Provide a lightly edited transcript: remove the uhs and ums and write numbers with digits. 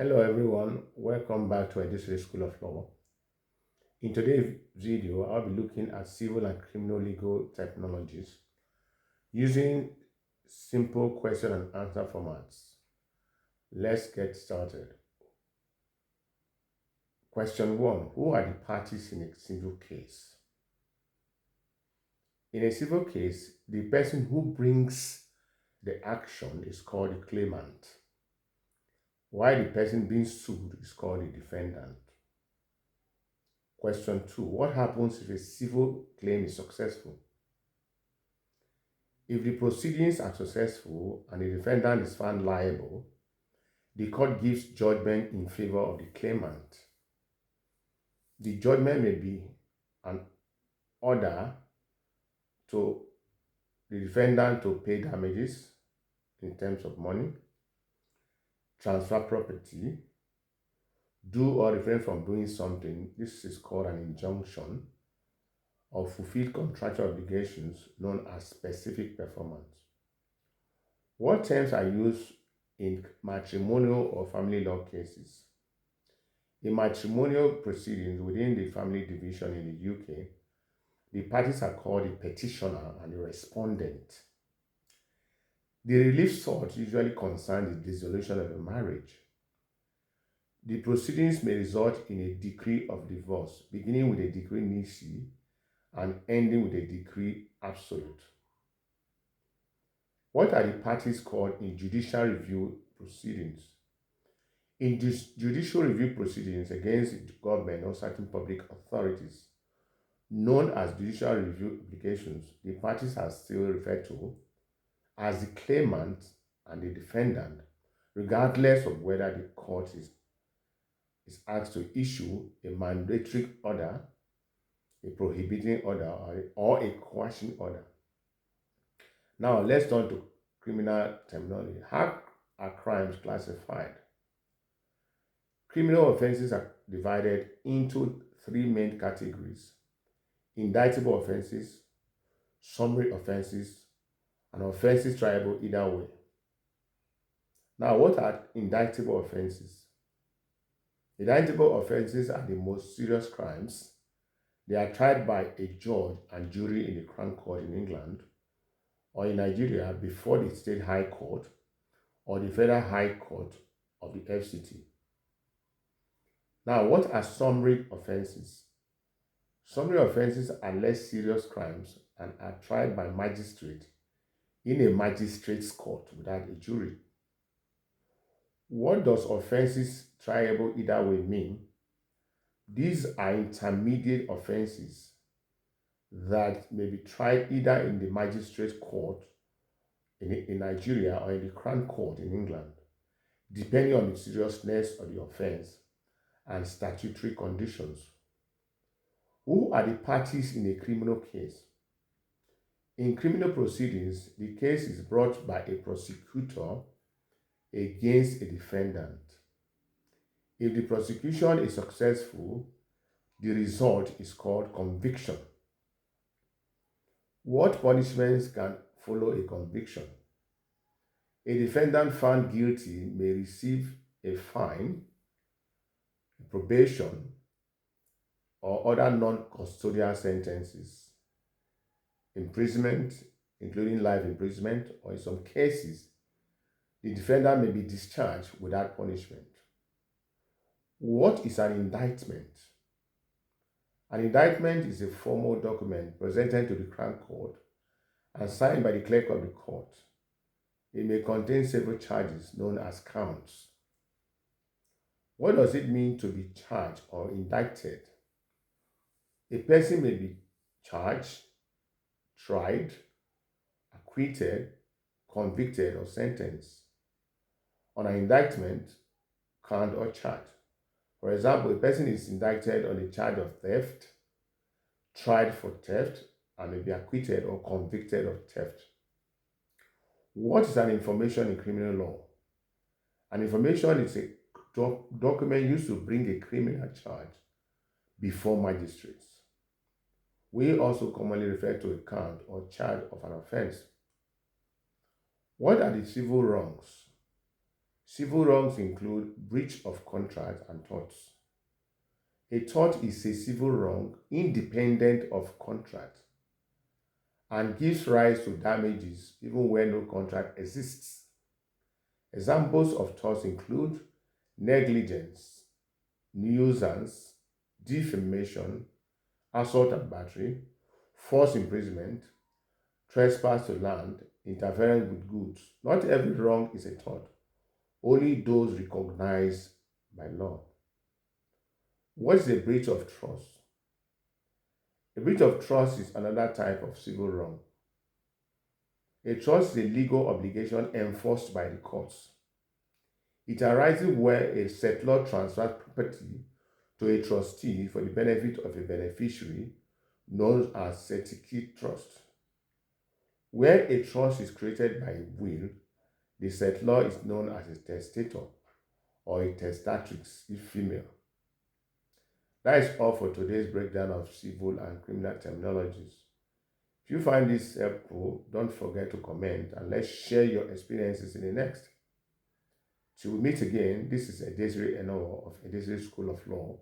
Hello everyone, welcome back to Edison's School of Law. In today's video, I'll be looking at civil and criminal legal technologies using simple question and answer formats. Let's get started. Question 1. Who are the parties in a civil case? In a civil case, the person who brings the action is called the claimant, while the person being sued is called the defendant. Question 2. What happens if a civil claim is successful? If the proceedings are successful and the defendant is found liable, the court gives judgment in favor of the claimant. The judgment may be an order to the defendant to pay damages in terms of money, transfer property, do or refrain from doing something. This is called an injunction, or fulfill contractual obligations known as specific performance. What terms are used in matrimonial or family law cases? In matrimonial proceedings within the family division in the UK, the parties are called the petitioner and the respondent. The relief sought usually concerns the dissolution of a marriage. The proceedings may result in a decree of divorce, beginning with a decree nisi and ending with a decree absolute. What are the parties called in judicial review proceedings? In judicial review proceedings against the government or certain public authorities, known as judicial review applications, the parties are still referred to as the claimant and the defendant, regardless of whether the court is asked to issue a mandatory order, a prohibiting order, or a quashing order. Now, let's turn to criminal terminology. How are crimes classified? Criminal offenses are divided into three main categories: indictable offenses, summary offenses, and offenses triable either way. Now, what are indictable offenses? Indictable offenses are the most serious crimes. They are tried by a judge and jury in the Crown Court in England or in Nigeria before the State High Court or the Federal High Court of the FCT. Now, what are summary offenses? Summary offenses are less serious crimes and are tried by magistrate in a magistrate's court without a jury. What does offenses triable either way mean? These are intermediate offenses that may be tried either in the magistrate court in Nigeria or in the Crown Court in England, depending on the seriousness of the offense and statutory conditions. Who are the parties in a criminal case? In criminal proceedings, the case is brought by a prosecutor against a defendant. If the prosecution is successful, the result is called conviction. What punishments can follow a conviction? A defendant found guilty may receive a fine, probation, or other non-custodial sentences, imprisonment, including life imprisonment, or in some cases, the defendant may be discharged without punishment. What is an indictment? An indictment is a formal document presented to the Crown Court and signed by the clerk of the court. It may contain several charges known as counts. What does it mean to be charged or indicted? A person may be charged, tried, acquitted, convicted, or sentenced on an indictment, count, or charge. For example, a person is indicted on a charge of theft, tried for theft, and may be acquitted or convicted of theft. What is an information in criminal law? An information is a document used to bring a criminal charge before magistrates. We also commonly refer to a count or charge of an offense. What are the civil wrongs? Civil wrongs include breach of contract and torts. A tort is a civil wrong independent of contract and gives rise to damages even when no contract exists. Examples of torts include negligence, nuisance, defamation, assault and battery, false imprisonment, trespass to land, interference with goods. Not every wrong is a tort, only those recognized by law. What is a breach of trust? A breach of trust is another type of civil wrong. A trust is a legal obligation enforced by the courts. It arises where a settlor transfers property to a trustee for the benefit of a beneficiary, known as certificate trust. Where a trust is created by will, the settlor is known as a testator or a testatrix if female. That is all for today's breakdown of civil and criminal terminologies. If you find this helpful, don't forget to comment and let's share your experiences in the next. Till we meet again, this is Edesiri Enowo of Edesiri School of Law.